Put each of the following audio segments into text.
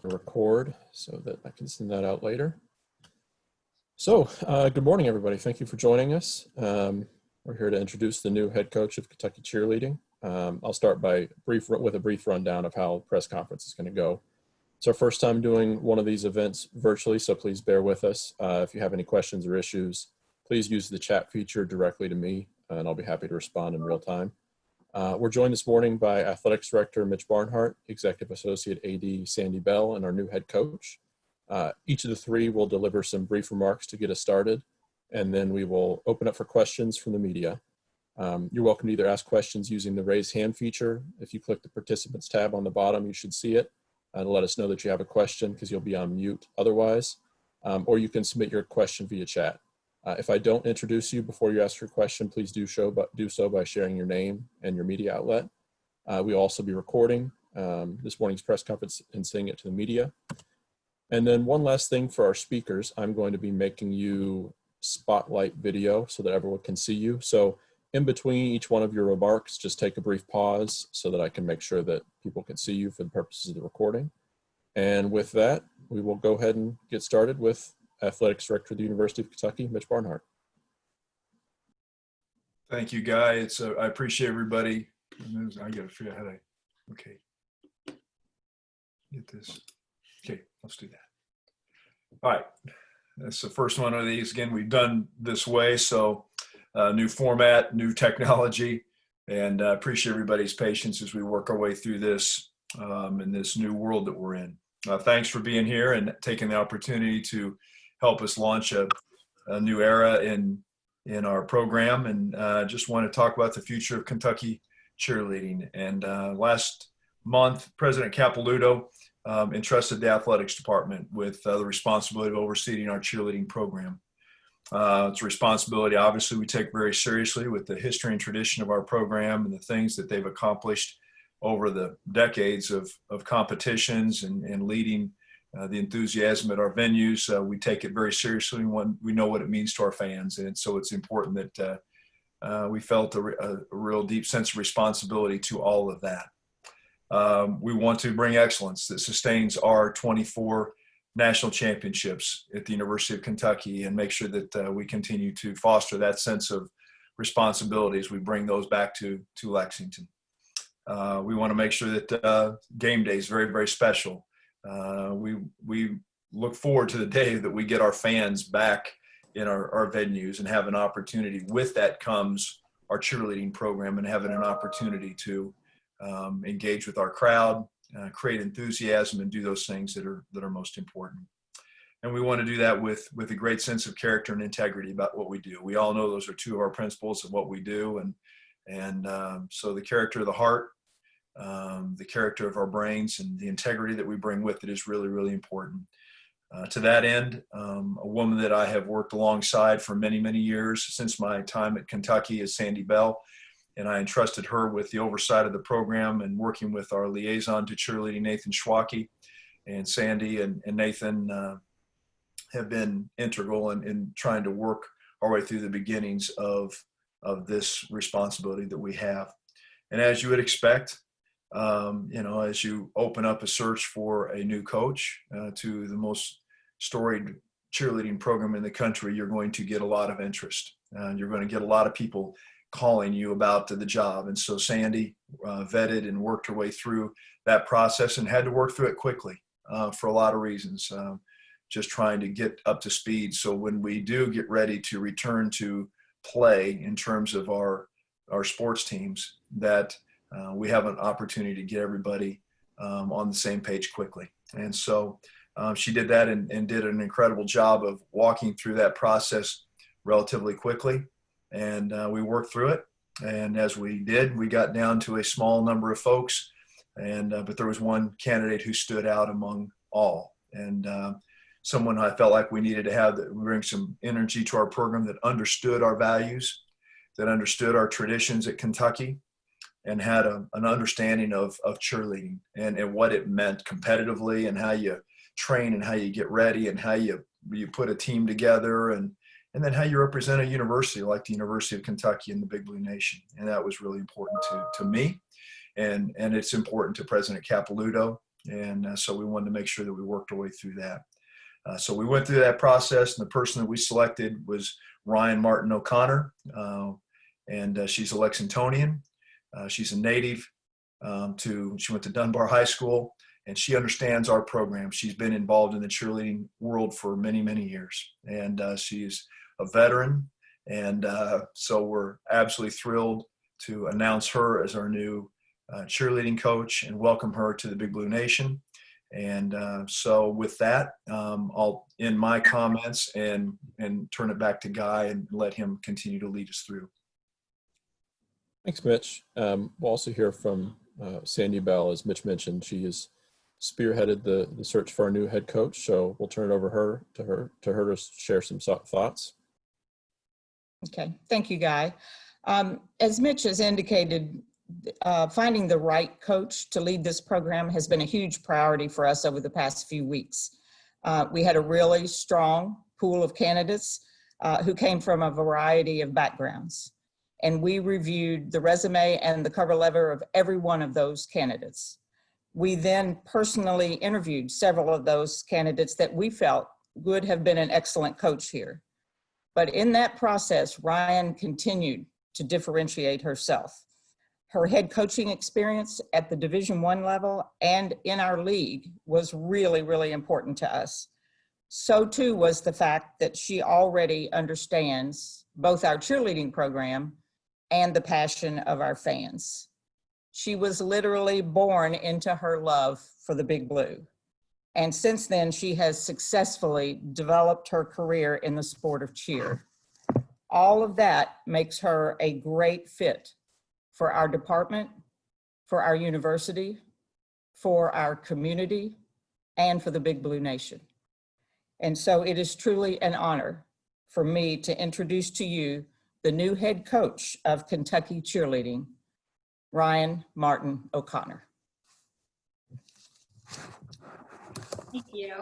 Record so that I can send that out later. So good morning, everybody. Thank you for joining us. We're here to introduce the new head coach of Kentucky Cheerleading. I'll start with a brief rundown of how the press conference is going to go. It's our first time doing one of these events virtually, so please bear with us. If you have any questions or issues, please use the chat feature directly to me, and I'll be happy to respond in real time. We're joined this morning by Athletics Director Mitch Barnhart, Executive Associate AD Sandy Bell, and our new head coach. Each of the three will deliver some brief remarks to get us started, and then we will open up for questions from the media. You're welcome to either ask questions using the raise hand feature. If you click the participants tab on the bottom, you should see it to let us know that you have a question because you'll be on mute otherwise, or you can submit your question via chat. If I don't introduce you before you ask your question, please do so by sharing your name and your media outlet. We'll also be recording this morning's press conference and sending it to the media. And then one last thing for our speakers, I'm going to be making you spotlight video so that everyone can see you. So in between each one of your remarks, just take a brief pause so that I can make sure that people can see you for the purposes of the recording. And with that, we will go ahead and get started with Athletics Director of the University of Kentucky, Mitch Barnhart. Thank you, Guy. I appreciate everybody. I got to figure out how to, okay, get this. Okay, let's do that. All right, that's the first one of these. Again, we've done this way, so new format, new technology, and I appreciate everybody's patience as we work our way through this in this new world that we're in. Thanks for being here and taking the opportunity to help us launch a new era in our program, and just want to talk about the future of Kentucky cheerleading. And last month, President Capilouto entrusted the athletics department with the responsibility of overseeing our cheerleading program. It's a responsibility, obviously, we take very seriously with the history and tradition of our program and the things that they've accomplished over the decades of competitions and leading the enthusiasm at our venues. We take it very seriously when we know what it means to our fans. And so it's important that we felt a real deep sense of responsibility to all of that. We want to bring excellence that sustains our 24 national championships at the University of Kentucky and make sure that we continue to foster that sense of responsibility as we bring those back to Lexington. We want to make sure that game day is very, very special. We look forward to the day that we get our fans back in our venues and have an opportunity. With that comes our cheerleading program and having an opportunity to engage with our crowd, create enthusiasm, and do those things that are most important. And we want to do that with a great sense of character and integrity about what we do. We all know those are two of our principles of what we do, and so the character of the heart, the character of our brains, and the integrity that we bring with it is really, really important. To that end, a woman that I have worked alongside for many, many years since my time at Kentucky is Sandy Bell, and I entrusted her with the oversight of the program and working with our liaison to cheerleading, Nathan Schwacke. And Sandy and Nathan have been integral in trying to work our way through the beginnings of this responsibility that we have. And as you would expect, as you open up a search for a new coach to the most storied cheerleading program in the country, you're going to get a lot of interest. You're going to get a lot of people calling you about the job. And so Sandy vetted and worked her way through that process and had to work through it quickly for a lot of reasons, just trying to get up to speed. So when we do get ready to return to play in terms of our sports teams, that we have an opportunity to get everybody on the same page quickly. And so she did that and did an incredible job of walking through that process relatively quickly. And we worked through it. And as we did, we got down to a small number of folks. But there was one candidate who stood out among all. And someone I felt like we needed to have that bring some energy to our program, that understood our values, that understood our traditions at Kentucky, and had an understanding of cheerleading and what it meant competitively, and how you train and how you get ready and how you put a team together, and then how you represent a university like the University of Kentucky in the Big Blue Nation. And that was really important to me. And it's important to President Capilouto. And so we wanted to make sure that we worked our way through that. So we went through that process, and the person that we selected was Ryan Martin O'Connor, and she's a Lexingtonian. She's a native. She went to Dunbar High School, and she understands our program. She's been involved in the cheerleading world for many, many years, and she's a veteran. And so we're absolutely thrilled to announce her as our new cheerleading coach and welcome her to the Big Blue Nation. And so with that, I'll end my comments and turn it back to Guy and let him continue to lead us through. Thanks, Mitch. We'll also hear from Sandy Bell. As Mitch mentioned, she has spearheaded the search for our new head coach. So we'll turn it over to her to share some thoughts. Okay, thank you, Guy. As Mitch has indicated, finding the right coach to lead this program has been a huge priority for us over the past few weeks. We had a really strong pool of candidates who came from a variety of backgrounds. And we reviewed the resume and the cover letter of every one of those candidates. We then personally interviewed several of those candidates that we felt would have been an excellent coach here. But in that process, Ryan continued to differentiate herself. Her head coaching experience at the Division I level and in our league was really, really important to us. So too was the fact that she already understands both our cheerleading program and the passion of our fans. She was literally born into her love for the Big Blue. And since then, she has successfully developed her career in the sport of cheer. All of that makes her a great fit for our department, for our university, for our community, and for the Big Blue Nation. And so it is truly an honor for me to introduce to you the new head coach of Kentucky Cheerleading, Ryan Martin O'Connor. Thank you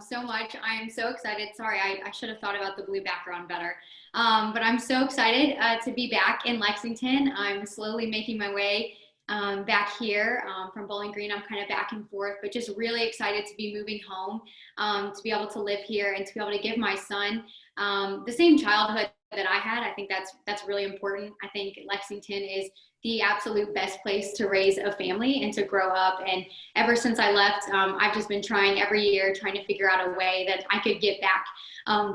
so much. I am so excited. Sorry, I should have thought about the blue background better. But I'm so excited to be back in Lexington. I'm slowly making my way back here from Bowling Green. I'm kind of back and forth, but just really excited to be moving home, to be able to live here and to be able to give my son the same childhood that I had. I think that's really important. I think Lexington is the absolute best place to raise a family and to grow up. And ever since I left, I've just been trying every year, trying to figure out a way that I could get back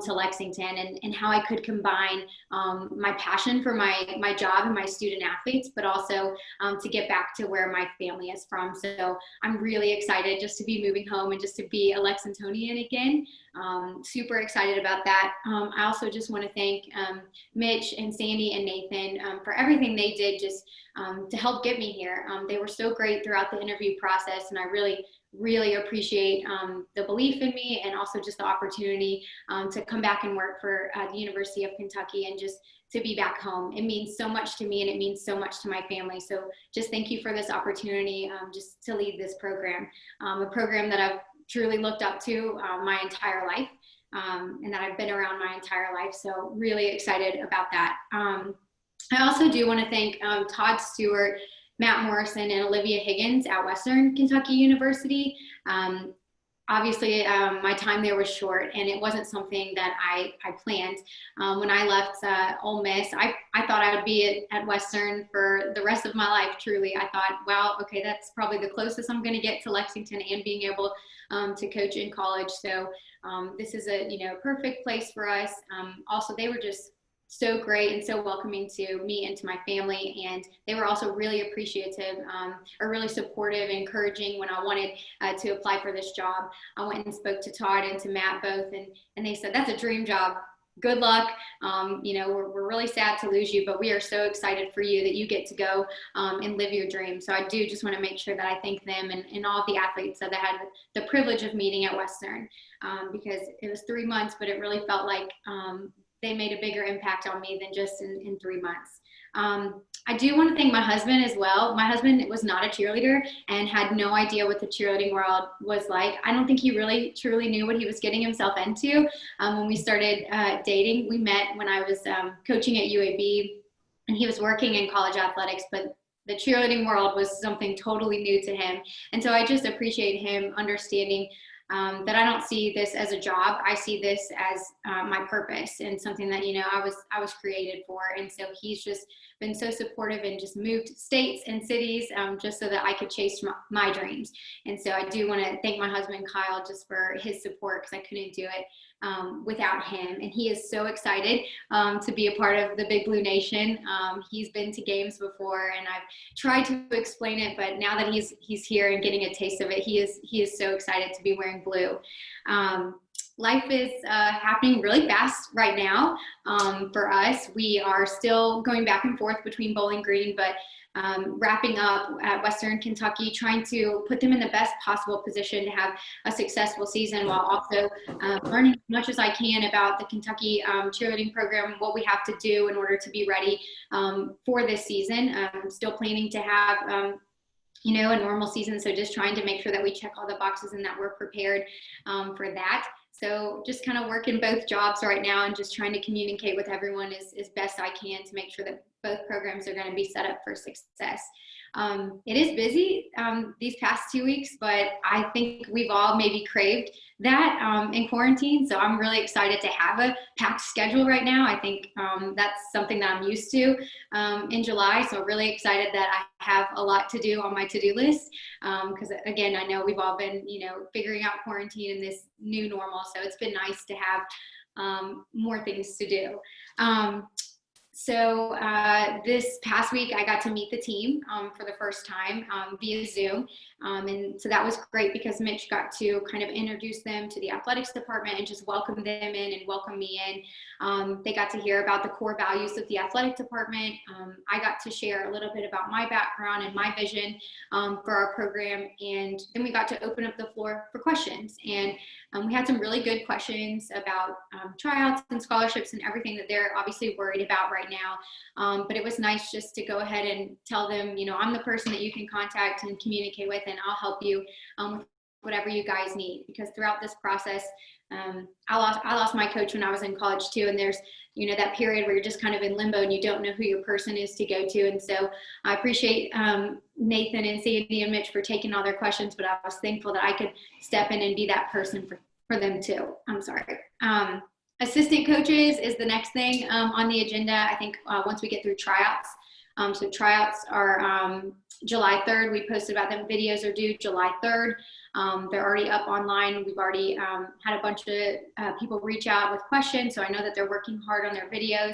to Lexington and how I could combine my passion for my job and my student athletes, but also to get back to where my family is from. So I'm really excited just to be moving home and just to be a Lexingtonian again. Super excited about that. I also just want to thank Mitch and Sandy and Nathan for everything they did just to help get me here. They were so great throughout the interview process, and I really appreciate the belief in me and also just the opportunity to come back and work for the University of Kentucky and just to be back home. It means so much to me and it means so much to my family. So just thank you for this opportunity just to lead this program, a program that I've truly looked up to my entire life and that I've been around my entire life. So really excited about that. I also do want to thank Todd Stewart, Matt Morrison, and Olivia Higgins at Western Kentucky University. Obviously, my time there was short, and it wasn't something that I planned. When I left Ole Miss, I thought I would be at Western for the rest of my life, truly. I thought, wow, okay, that's probably the closest I'm going to get to Lexington and being able to coach in college. So this is a perfect place for us. Also, they were just so great and so welcoming to me and to my family. And they were also really appreciative or really supportive and encouraging when I wanted to apply for this job. I went and spoke to Todd and to Matt both, and they said, that's a dream job. Good luck. We're really sad to lose you, but we are so excited for you that you get to go and live your dream. So I do just want to make sure that I thank them and all of the athletes that I had the privilege of meeting at Western because it was 3 months, but it really felt like they made a bigger impact on me than just in 3 months. I do want to thank my husband as well. My husband was not a cheerleader and had no idea what the cheerleading world was like. I don't think he really truly knew what he was getting himself into. When we started dating, we met when I was coaching at UAB, and he was working in college athletics, but the cheerleading world was something totally new to him. And so I just appreciate him understanding that I don't see this as a job. I see this as my purpose and something that, you know, I was created for. And so he's just been so supportive and just moved states and cities just so that I could chase my dreams. And so I do want to thank my husband, Kyle, just for his support, because I couldn't do it without him. And he is so excited to be a part of the Big Blue Nation. He's been to games before, and I've tried to explain it, but now that he's here and getting a taste of it, he is so excited to be wearing blue. Life is happening really fast right now for us. We are still going back and forth between Bowling Green, but wrapping up at Western Kentucky, trying to put them in the best possible position to have a successful season, while also learning as much as I can about the Kentucky cheerleading program, what we have to do in order to be ready for this season. Still planning to have you know, a normal season. So just trying to make sure that we check all the boxes and that we're prepared for that. So just kind of working both jobs right now and just trying to communicate with everyone as best I can to make sure that both programs are going to be set up for success. It is busy these past 2 weeks, but I think we've all maybe craved that in quarantine. So I'm really excited to have a packed schedule right now. I think that's something that I'm used to in July. So really excited that I have a lot to do on my to-do list. Because again, I know we've all been, you know, figuring out quarantine and this new normal. So it's been nice to have more things to do. So this past week, I got to meet the team for the first time via Zoom. And so that was great because Mitch got to kind of introduce them to the athletics department and just welcome them in and welcome me in. They got to hear about the core values of the athletic department. I got to share a little bit about my background and my vision for our program. And then we got to open up the floor for questions. And we had some really good questions about tryouts and scholarships and everything that they're obviously worried about right now. But it was nice just to go ahead and tell them, you know, I'm the person that you can contact and communicate with, and I'll help you with whatever you guys need. Because throughout this process, I lost my coach when I was in college too. And there's, you know, that period where you're just kind of in limbo and you don't know who your person is to go to. And so I appreciate Nathan and Sandy and Mitch for taking all their questions, but I was thankful that I could step in and be that person for them too. I'm sorry. Assistant coaches is the next thing on the agenda. I think once we get through tryouts. So tryouts are July 3rd. We posted about them. Videos are due July 3rd. They're already up online. We've already had a bunch of people reach out with questions. So I know that they're working hard on their videos.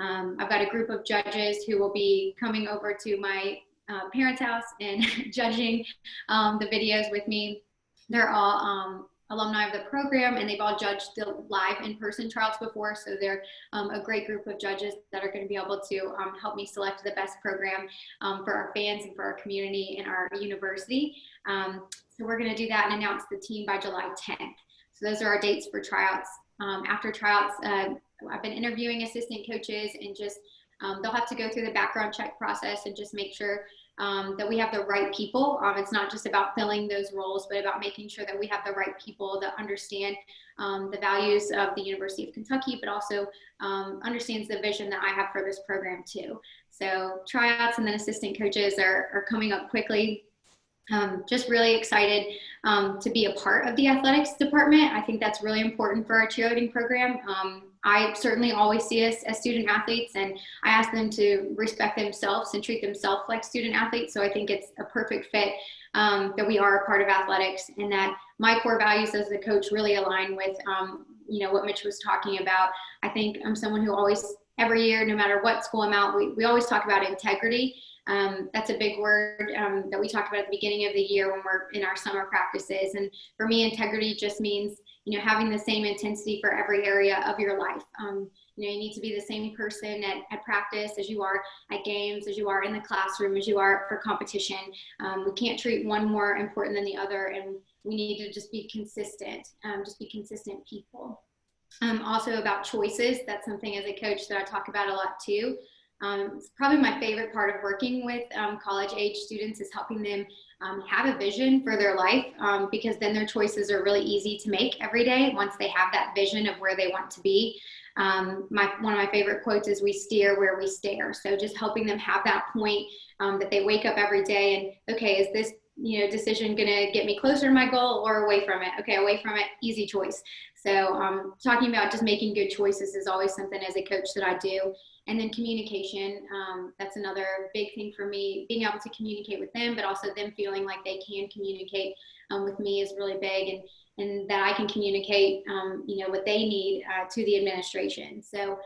I've got a group of judges who will be coming over to my parents' house and judging the videos with me. They're all alumni of the program, and they've all judged the live in-person trials before. So they're a great group of judges that are going to be able to help me select the best program for our fans and for our community and our university. So we're going to do that and announce the team by July 10th. So those are our dates for tryouts. After tryouts, I've been interviewing assistant coaches, and just they'll have to go through the background check process and just make sure that we have the right people. It's not just about filling those roles, but about making sure that we have the right people that understand the values of the University of Kentucky, but also understands the vision that I have for this program too. So tryouts and then assistant coaches are coming up quickly. Just really excited to be a part of the athletics department. I think that's really important for our cheerleading program. I certainly always see us as student athletes, and I ask them to respect themselves and treat themselves like student athletes. So I think it's a perfect fit that we are a part of athletics, and that my core values as a coach really align with, you know, what Mitch was talking about. I think I'm someone who always, every year, no matter what school I'm at, we always talk about integrity. That's a big word that we talked about at the beginning of the year when we're in our summer practices. And for me, integrity just means, you know, having the same intensity for every area of your life. You know, you need to be the same person at practice as you are at games, as you are in the classroom, as you are for competition. We can't treat one more important than the other, and we need to just be consistent people. Also about choices, that's something as a coach that I talk about a lot too. It's probably my favorite part of working with college age students is helping them have a vision for their life, because then their choices are really easy to make every day once they have that vision of where they want to be. One of my favorite quotes is, "We steer where we stare." So just helping them have that point that they wake up every day and, okay, is this decision going to get me closer to my goal or away from it? Okay, away from it, easy choice. So talking about just making good choices is always something as a coach that I do. And then communication, that's another big thing for me. Being able to communicate with them, but also them feeling like they can communicate with me is really big, and that I can communicate, what they need to the administration. So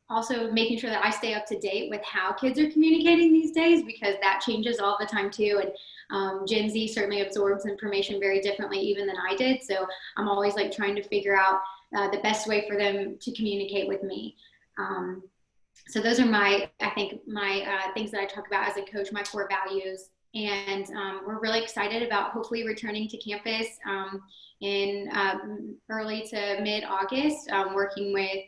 also making sure that I stay up to date with how kids are communicating these days, because that changes all the time too. And Gen Z certainly absorbs information very differently even than I did. So I'm always like trying to figure out the best way for them to communicate with me. So those are my things that I talk about as a coach, my core values. And we're really excited about hopefully returning to campus in early to mid-August, working with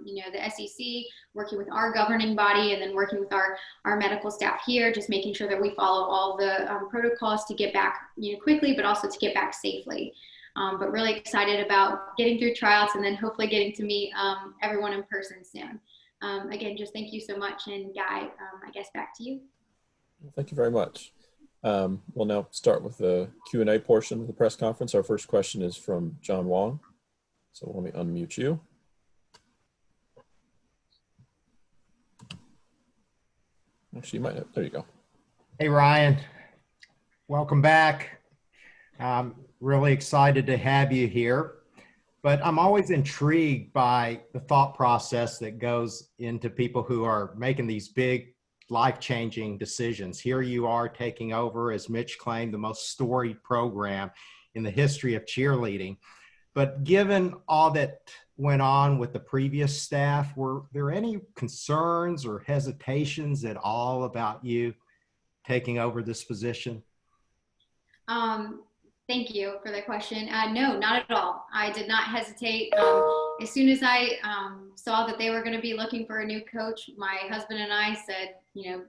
the SEC, working with our governing body, and then working with our medical staff here, just making sure that we follow all the protocols to get back quickly, but also to get back safely. But really excited about getting through tryouts and then hopefully getting to meet everyone in person soon. Again, just thank you so much. And Guy, I guess back to you. Thank you very much. We'll now start with the Q&A portion of the press conference. Our first question is from John Wong. So let me unmute you. Actually, you might have, there you go. Hey, Ryan. Welcome back. I'm really excited to have you here. But I'm always intrigued by the thought process that goes into people who are making these big life-changing decisions. Here you are taking over, as Mitch claimed, the most storied program in the history of cheerleading. But given all that went on with the previous staff, were there any concerns or hesitations at all about you taking over this position? Thank you for the question. No, not at all. I did not hesitate. As soon as I saw that they were going to be looking for a new coach, my husband and I said,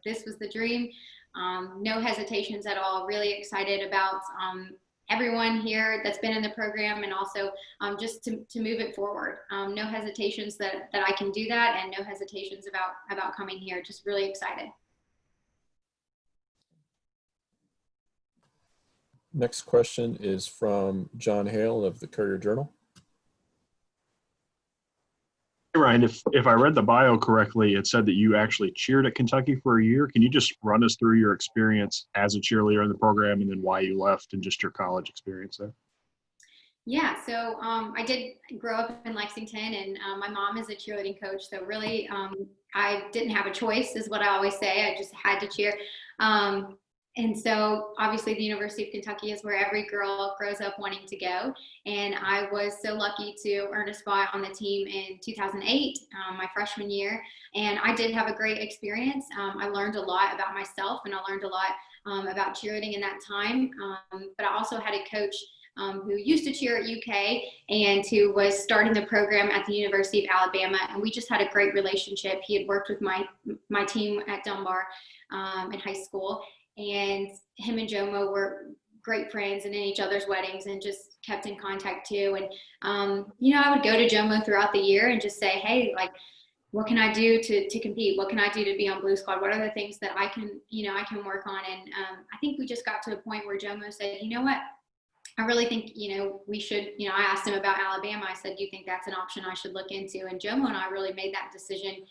this was the dream. No hesitations at all. Really excited about everyone here that's been in the program, and also just to move it forward. No hesitations that I can do that, and no hesitations about coming here. Just really excited. Next question is from John Hale of the Courier Journal. Hey, Ryan, if I read the bio correctly, it said that you actually cheered at Kentucky for a year. Can you just run us through your experience as a cheerleader in the program, and then why you left, and just your college experience there? Yeah, so I did grow up in Lexington, and my mom is a cheerleading coach. So really, I didn't have a choice, is what I always say. I just had to cheer. And so obviously the University of Kentucky is where every girl grows up wanting to go. And I was so lucky to earn a spot on the team in 2008, my freshman year. And I did have a great experience. I learned a lot about myself, and I learned a lot about cheerleading in that time. But I also had a coach who used to cheer at UK and who was starting the program at the University of Alabama. And we just had a great relationship. He had worked with my team at Dunbar in high school. And him and Jomo were great friends and in each other's weddings, and just kept in contact too. And, I would go to Jomo throughout the year and just say, hey, like, what can I do to compete? What can I do to be on Blue Squad? What are the things that I can work on? And I think we just got to a point where Jomo said, you know what? I really think, we should, I asked him about Alabama. I said, do you think that's an option I should look into? And Jomo and I really made that decision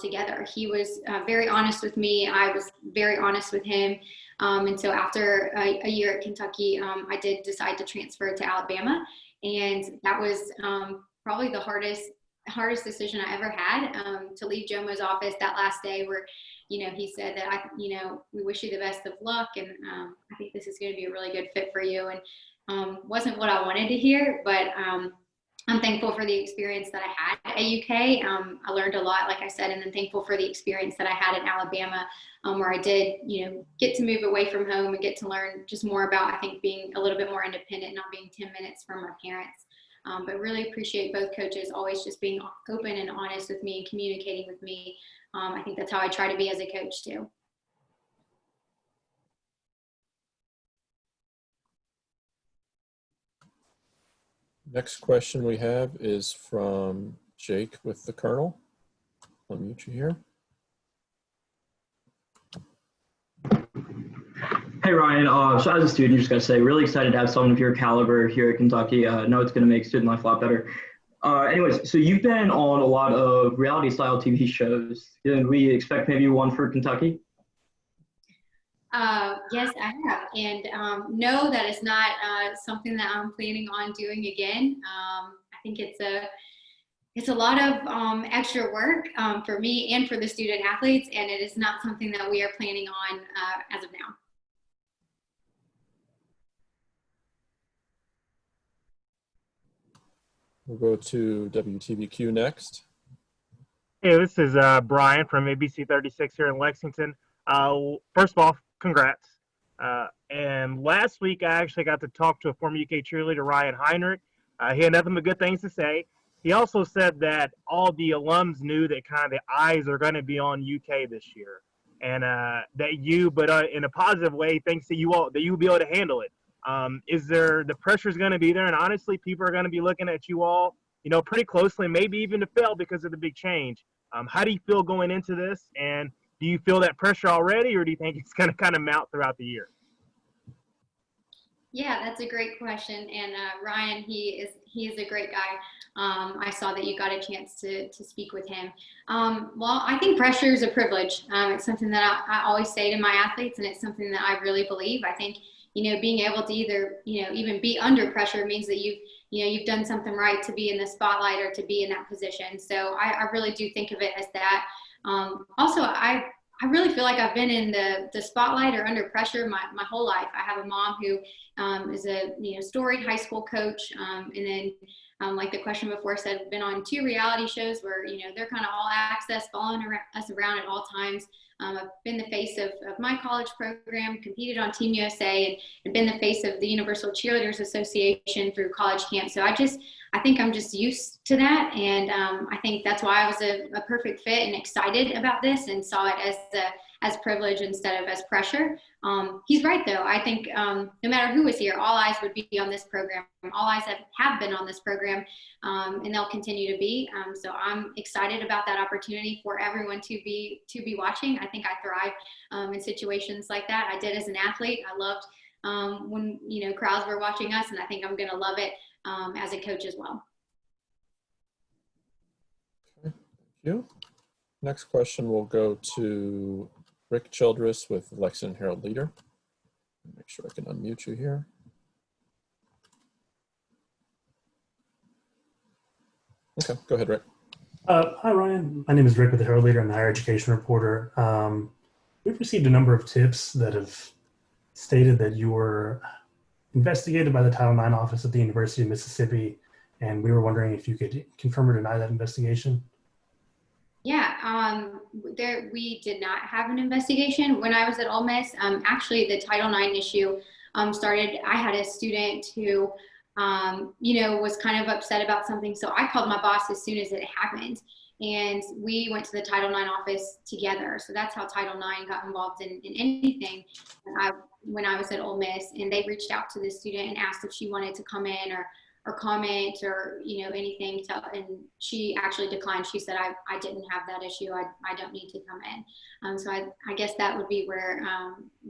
together. He was very honest with me. I was very honest with him. And so after a year at Kentucky, I did decide to transfer to Alabama. And that was probably the hardest decision I ever had, to leave Jomo's office that last day where, he said that we wish you the best of luck. And I think this is going to be a really good fit for you. And wasn't what I wanted to hear, but I'm thankful for the experience that I had at UK. I learned a lot, like I said, and then thankful for the experience that I had in Alabama, where I did, get to move away from home and get to learn just more about, I think, being a little bit more independent, not being 10 minutes from my parents. But really appreciate both coaches always just being open and honest with me and communicating with me. I think that's how I try to be as a coach too. Next question we have is from Jake with the Colonel. I'll mute you here. Hey Ryan, so as a student, just gotta say, really excited to have someone of your caliber here at Kentucky. I know it's gonna make student life a lot better. Anyways, so you've been on a lot of reality style TV shows. Can we expect maybe one for Kentucky? Yes, I have, and no, that is not something that I'm planning on doing again. I think it's a lot of extra work for me and for the student athletes, and it is not something that we are planning on as of now. We'll go to WTVQ next. Hey, this is Brian from ABC 36 here in Lexington. First of all, congrats. And last week, I actually got to talk to a former UK cheerleader, Ryan Heinrich. He had nothing but good things to say. He also said that all the alums knew that kind of the eyes are going to be on UK this year, and that you, but in a positive way, thinks that you'll be able to handle it. Is there the pressure's going to be there, and honestly, people are going to be looking at you all, pretty closely, maybe even to fail because of the big change. How do you feel going into this, and do you feel that pressure already, or do you think it's going to kind of mount throughout the year? Yeah, that's a great question. And Ryan, he is a great guy. I saw that you got a chance to speak with him. Well, I think pressure is a privilege. It's something that I always say to my athletes, and it's something that I really believe. I think, being able to either, even be under pressure means that you've done something right to be in the spotlight or to be in that position. So I really do think of it as that. Also, I really feel like I've been in the spotlight or under pressure my whole life. I have a mom who is a storied high school coach, and then like the question before said, I've been on 2 reality shows where they're kind of all access, following us around at all times. I've been the face of my college program, competed on Team USA, and been the face of the Universal Cheerleaders Association through college camp. So I think I'm just used to that, and I think that's why I was a perfect fit and excited about this and saw it as privilege instead of as pressure. He's right though. I think no matter who is here, all eyes would be on this program. All eyes have been on this program, and they'll continue to be. So I'm excited about that opportunity for everyone to be watching. I think I thrive in situations like that. I did as an athlete. I loved when crowds were watching us, and I think I'm going to love it as a coach as well. Okay, thank you. Next question will go to Rick Childress with Lexington Herald Leader. Make sure I can unmute you here. Okay, go ahead, Rick. Hi, Ryan. My name is Rick with the Herald Leader. I'm the higher education reporter. We've received a number of tips that have stated that you were investigated by the Title IX office at the University of Mississippi, and we were wondering if you could confirm or deny that investigation. Yeah, we did not have an investigation when I was at Ole Miss. Actually, the Title IX issue started. I had a student who, was kind of upset about something. So I called my boss as soon as it happened, and we went to the Title IX office together. So that's how Title IX got involved in anything when I was at Ole Miss. And they reached out to the student and asked if she wanted to come in or comment or anything, and she actually declined. She said, I didn't have that issue. I don't need to come in. So I guess that would be where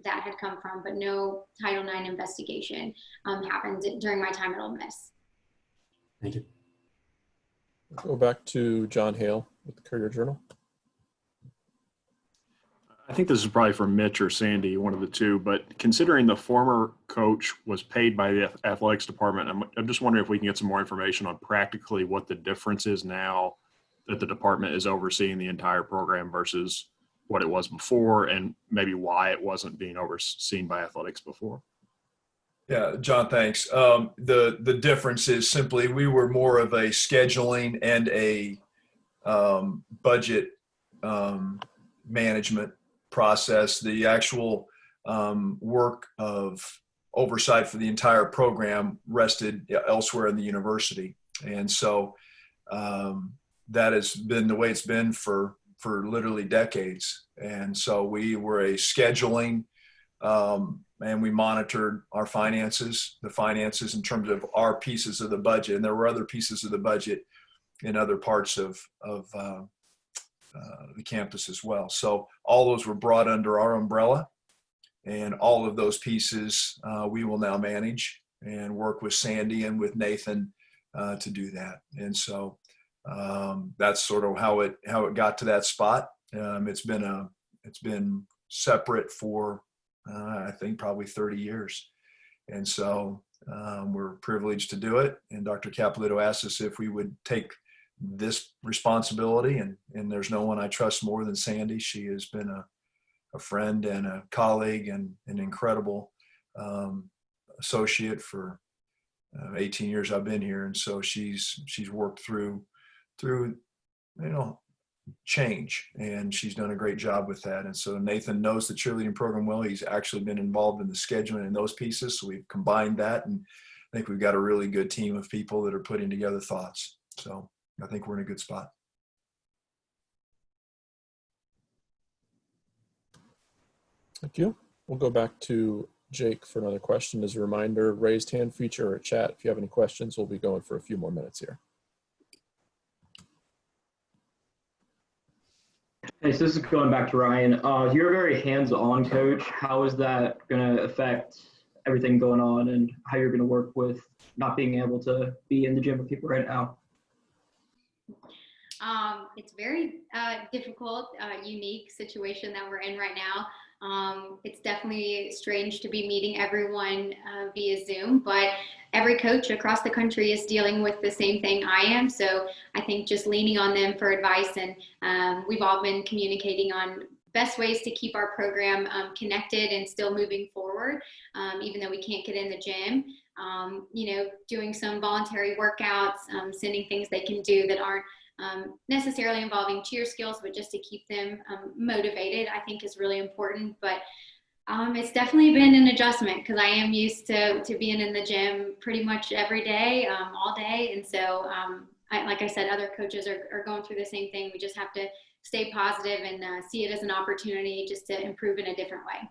that had come from, but no Title IX investigation happened during my time at Ole Miss. Thank you. We'll go back to John Hale with the Courier Journal. I think this is probably for Mitch or Sandy, one of the two, but considering the former coach was paid by the athletics department, I'm just wondering if we can get some more information on practically what the difference is now that the department is overseeing the entire program versus what it was before, and maybe why it wasn't being overseen by athletics before. Yeah, John, thanks. The difference is simply we were more of a scheduling and a budget management process. The actual work of oversight for the entire program rested elsewhere in the university. And so that has been the way it's been for literally decades. And so we were a scheduling, and we monitored our finances, the finances in terms of our pieces of the budget. And there were other pieces of the budget in other parts of the campus as well. So all those were brought under our umbrella, and all of those pieces we will now manage and work with Sandy and with Nathan to do that. And so that's sort of how it got to that spot. It's been separate for I think probably 30 years. And so we're privileged to do it. And Dr. Capolito asked us if we would take this responsibility, and there's no one I trust more than Sandy. She has been a friend and a colleague and an incredible associate for 18 years I've been here. And so she's worked through change, and she's done a great job with that. And so Nathan knows the cheerleading program well. He's actually been involved in the scheduling and those pieces. So we've combined that, and I think we've got a really good team of people that are putting together thoughts. So I think we're in a good spot. Thank you. We'll go back to Jake for another question. As a reminder, raised hand feature or chat. If you have any questions, we'll be going for a few more minutes here. Hey, so this is going back to Ryan. You're a very hands-on coach. How is that going to affect everything going on, and how you're going to work with not being able to be in the gym with people right now? It's very difficult, unique situation that we're in right now. It's definitely strange to be meeting everyone via Zoom, but every coach across the country is dealing with the same thing I am. So I think just leaning on them for advice, and we've all been communicating on best ways to keep our program connected and still moving forward, even though we can't get in the gym. Doing some voluntary workouts, sending things they can do that aren't necessarily involving cheer skills, but just to keep them motivated, I think is really important. But it's definitely been an adjustment, because I am used to being in the gym pretty much every day, all day. And so, like I said, other coaches are going through the same thing. We just have to stay positive and see it as an opportunity just to improve in a different way.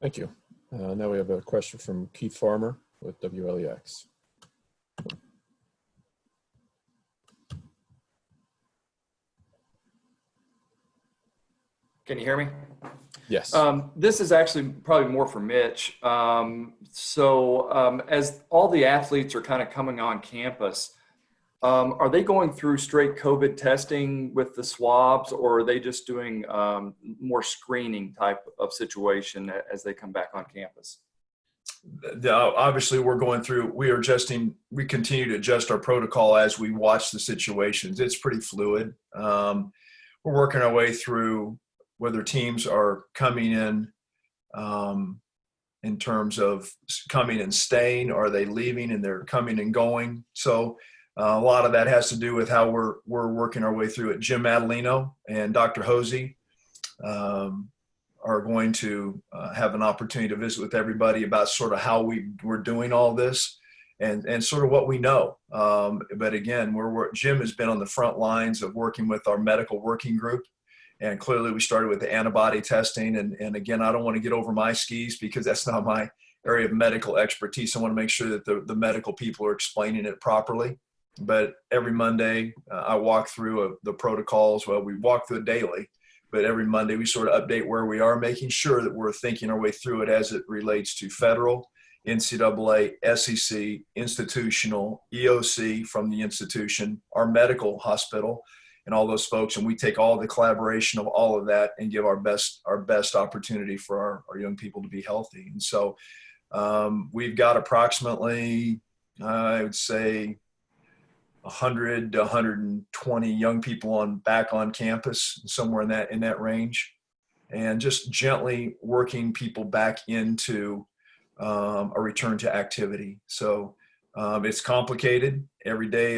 Thank you. Now we have a question from Keith Farmer with WLEX. Can you hear me? Yes. This is actually probably more for Mitch. As all the athletes are kind of coming on campus, are they going through straight COVID testing with the swabs, or are they just doing more screening type of situation as they come back on campus? Obviously, we continue to adjust our protocol as we watch the situations. It's pretty fluid. We're working our way through whether teams are coming in terms of coming and staying, or are they leaving and they're coming and going. So a lot of that has to do with how we're working our way through it. Jim Adelino and Dr. Hosey are going to have an opportunity to visit with everybody about sort of how we're doing all this and sort of what we know. But again, Jim has been on the front lines of working with our medical working group. And clearly we started with the antibody testing. And again, I don't want to get over my skis, because that's not my area of medical expertise. I want to make sure that the medical people are explaining it properly. But every Monday I walk through the protocols. Well, we walk through it daily, but every Monday we sort of update where we are, making sure that we're thinking our way through it as it relates to federal, NCAA, SEC, institutional, EOC from the institution, our medical hospital, and all those folks. And we take all the collaboration of all of that and give our best opportunity for our young people to be healthy. And so we've got approximately, I would say, 100 to 120 young people back on campus, somewhere in that range, and just gently working people back into a return to activity. So it's complicated. Every day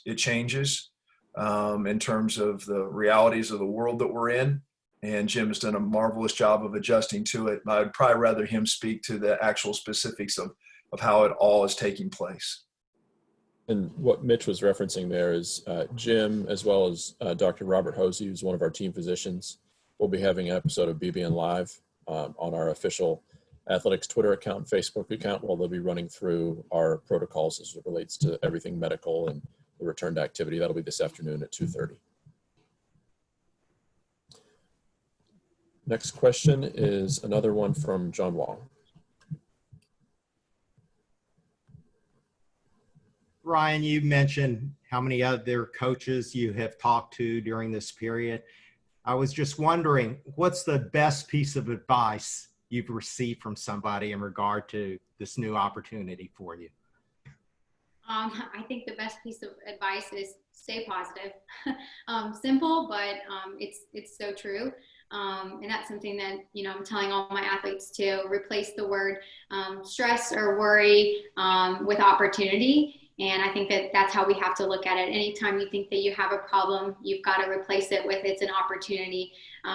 it changes. In terms of the realities of the world that we're in. And Jim has done a marvelous job of adjusting to it. I'd probably rather him speak to the actual specifics of of how it all is taking place. And what Mitch was referencing there is Jim, as well as Dr. Robert Hosey, who's one of our team physicians, will be having an episode of BBN Live on our official athletics Twitter account and Facebook account, where they'll be running through our protocols as it relates to everything medical and the return to activity. That'll be this afternoon at 2:30. Next question is another one from John Wong. Ryan, you mentioned how many other coaches you have talked to during this period. I was just wondering, what's the best piece of advice you've received from somebody in regard to this new opportunity for you? I think the best piece of advice is stay positive. Simple, but it's so true. And that's something that, I'm telling all my athletes to replace the word stress or worry with opportunity. And I think that that's how we have to look at it. Anytime you think that you have a problem, you've got to replace it with it's an opportunity.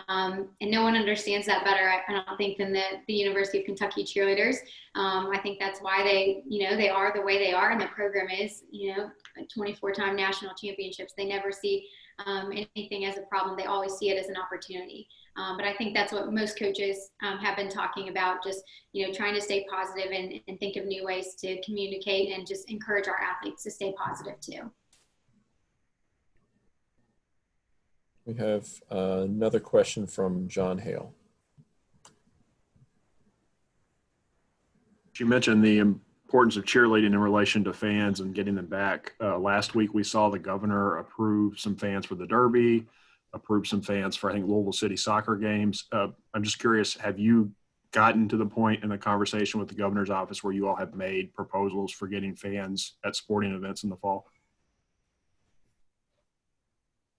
And no one understands that better, I don't think, than the University of Kentucky cheerleaders. I think that's why they are the way they are. And the program is, 24-time national championships. They never see anything as a problem. They always see it as an opportunity. But I think that's what most coaches have been talking about, just, trying to stay positive and think of new ways to communicate and just encourage our athletes to stay positive too. We have another question from John Hale. You mentioned the importance of cheerleading in relation to fans and getting them back. Last week, we saw the governor approve some fans for the Derby, approved some fans for, I think, Louisville City soccer games. I'm just curious, have you gotten to the point in the conversation with the governor's office where you all have made proposals for getting fans at sporting events in the fall?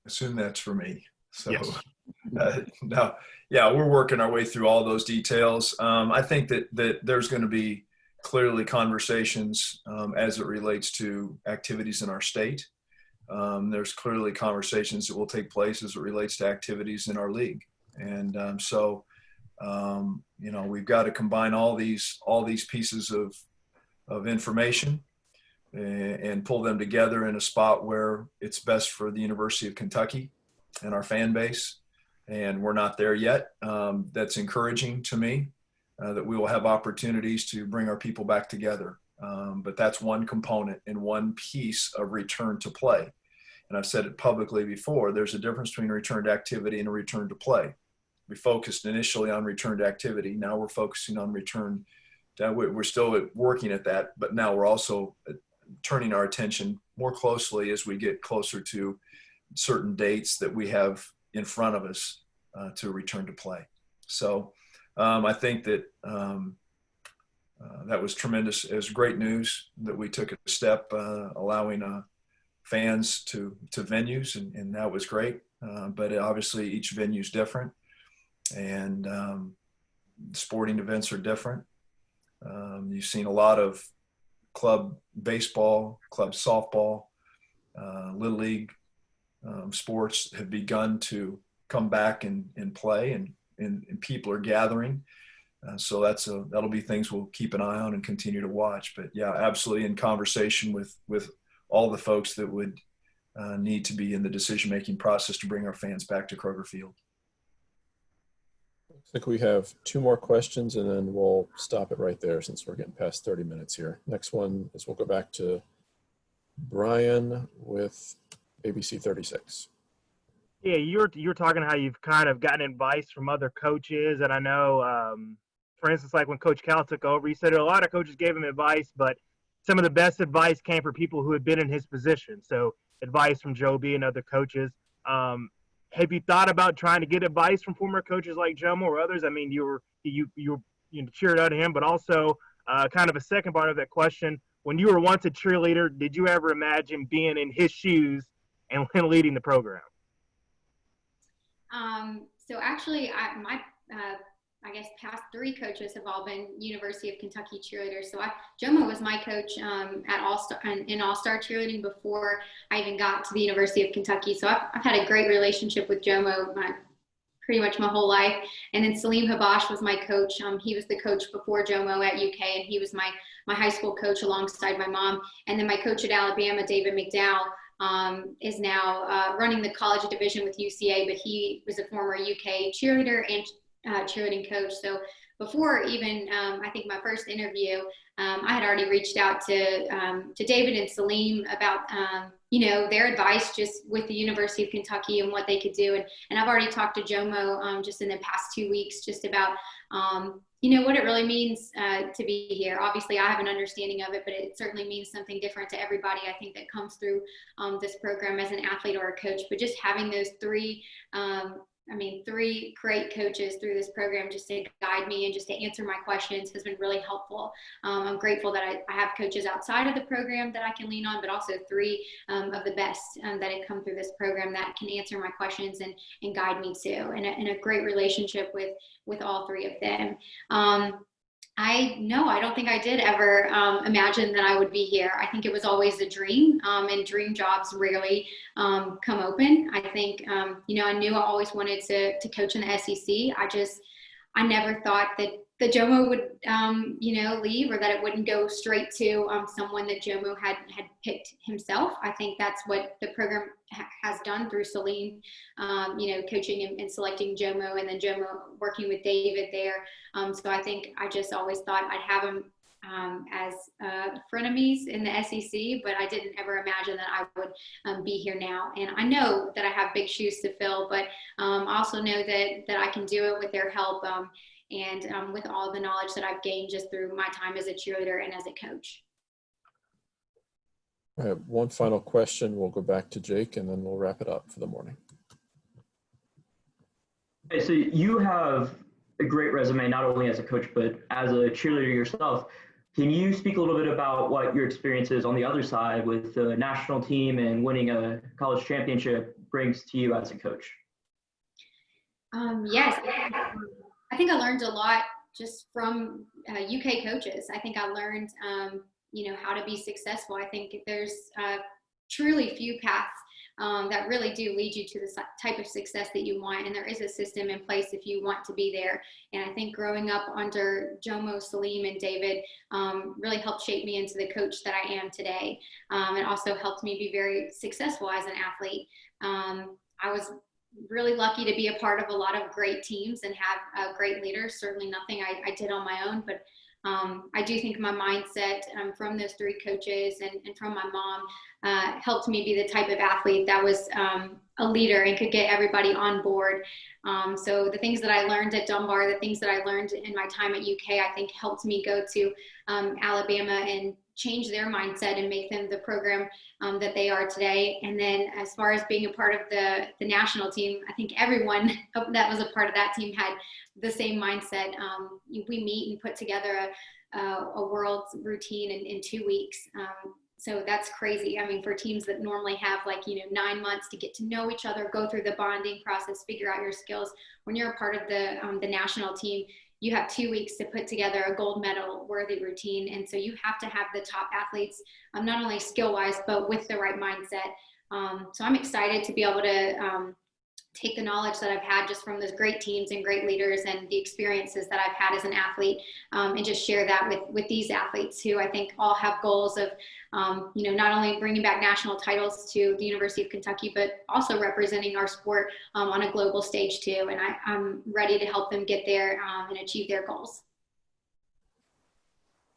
Assume that's for me. So Yes. no, yeah, we're working our way through all those details. I think that there's going to be clearly conversations as it relates to activities in our state. There's clearly conversations that will take place as it relates to activities in our league. And we've got to combine all these pieces of information and pull them together in a spot where it's best for the University of Kentucky and our fan base. And we're not there yet. That's encouraging to me that we will have opportunities to bring our people back together. But that's one component and one piece of return to play. And I've said it publicly before, there's a difference between a return to activity and a return to play. We focused initially on return to activity. Now we're focusing on return to, we're still working at that, but now we're also turning our attention more closely as we get closer to certain dates that we have in front of us to return to play. So I think that that was tremendous. It was great news that we took a step allowing fans to venues, and that was great. But obviously each venue is different, and sporting events are different. You've seen a lot of club baseball, club softball, Little League sports have begun to come back and play, and people are gathering. So that'll be things we'll keep an eye on and continue to watch. But yeah, absolutely in conversation with all the folks that would need to be in the decision-making process to bring our fans back to Kroger Field. I think we have two more questions and then we'll stop it right there since we're getting past 30 minutes here. Next one is we'll go back to Brian with ABC 36. Yeah, you're talking how you've kind of gotten advice from other coaches, and I know, for instance, like when Coach Cal took over, he said a lot of coaches gave him advice, but some of the best advice came from people who had been in his position. So advice from Joe B and other coaches. Have you thought about trying to get advice from former coaches like Jomo or others? I mean, you cheered out him, but also kind of a second part of that question. When you were once a cheerleader, did you ever imagine being in his shoes and leading the program? So actually, I guess past three coaches have all been University of Kentucky cheerleaders. So Jomo was my coach at All-Star cheerleading before I even got to the University of Kentucky. So I've had a great relationship with Jomo pretty much my whole life. And then Salim Habash was my coach. He was the coach before Jomo at UK, and he was my high school coach alongside my mom. And then my coach at Alabama, David McDowell, is now running the college division with UCA, but he was a former UK cheerleader and cheerleading coach. So before even I think my first interview, I had already reached out to David and Salim about their advice just with the University of Kentucky and what they could do. And I've already talked to Jomo just in the past 2 weeks just about what it really means to be here. Obviously, I have an understanding of it, but it certainly means something different to everybody, I think, that comes through this program as an athlete or a coach. But just having those three great coaches through this program just to guide me and just to answer my questions has been really helpful. I'm grateful that I have coaches outside of the program that I can lean on, but also three of the best that have come through this program that can answer my questions and guide me too. And a great relationship with all three of them. I don't think I did ever imagine that I would be here. I think it was always a dream, and dream jobs rarely come open. I think, I knew I always wanted to coach in the SEC. I never thought that Jomo would, leave, or that it wouldn't go straight to someone that Jomo had picked himself. I think that's what the program has done through Salim, coaching and selecting Jomo, and then Jomo working with David there. So I think I just always thought I'd have him as frenemies in the SEC, but I didn't ever imagine that I would be here now. And I know that I have big shoes to fill, but I also know that I can do it with their help. And with all the knowledge that I've gained just through my time as a cheerleader and as a coach. All right, one final question. We'll go back to Jake, and then we'll wrap it up for the morning. Okay, so you have a great resume, not only as a coach, but as a cheerleader yourself. Can you speak a little bit about what your experience is on the other side with the national team and winning a college championship brings to you as a coach? Yes. I think I learned a lot just from UK coaches. I think I learned, how to be successful. I think there's truly few paths that really do lead you to the type of success that you want. And there is a system in place if you want to be there. And I think growing up under Jomo, Salim, and David really helped shape me into the coach that I am today. It also helped me be very successful as an athlete. I was really lucky to be a part of a lot of great teams and have great leaders. Certainly nothing I did on my own, but I do think my mindset from those three coaches and from my mom helped me be the type of athlete that was a leader and could get everybody on board. So the things that I learned at Dunbar, the things that I learned in my time at UK, I think helped me go to Alabama and change their mindset and make them the program that they are today. And then as far as being a part of the national team, I think everyone that was a part of that team had the same mindset. We meet and put together a world's routine in 2 weeks. So that's crazy. I mean, for teams that normally have 9 months to get to know each other, go through the bonding process, figure out your skills. When you're a part of the national team, you have 2 weeks to put together a gold medal worthy routine. And so you have to have the top athletes, not only skill wise, but with the right mindset. So I'm excited to be able to take the knowledge that I've had just from those great teams and great leaders and the experiences that I've had as an athlete, and just share that with these athletes who I think all have goals of, not only bringing back national titles to the University of Kentucky, but also representing our sport on a global stage too. And I'm ready to help them get there and achieve their goals.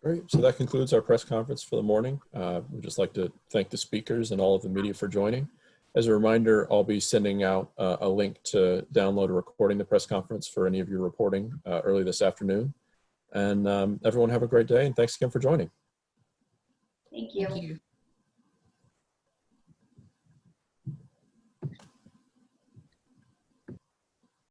Great. So that concludes our press conference for the morning. We'd just like to thank the speakers and all of the media for joining. As a reminder, I'll be sending out a link to download a recording of the press conference for any of your reporting early this afternoon. And everyone have a great day, and thanks again for joining. Thank you. Thank you.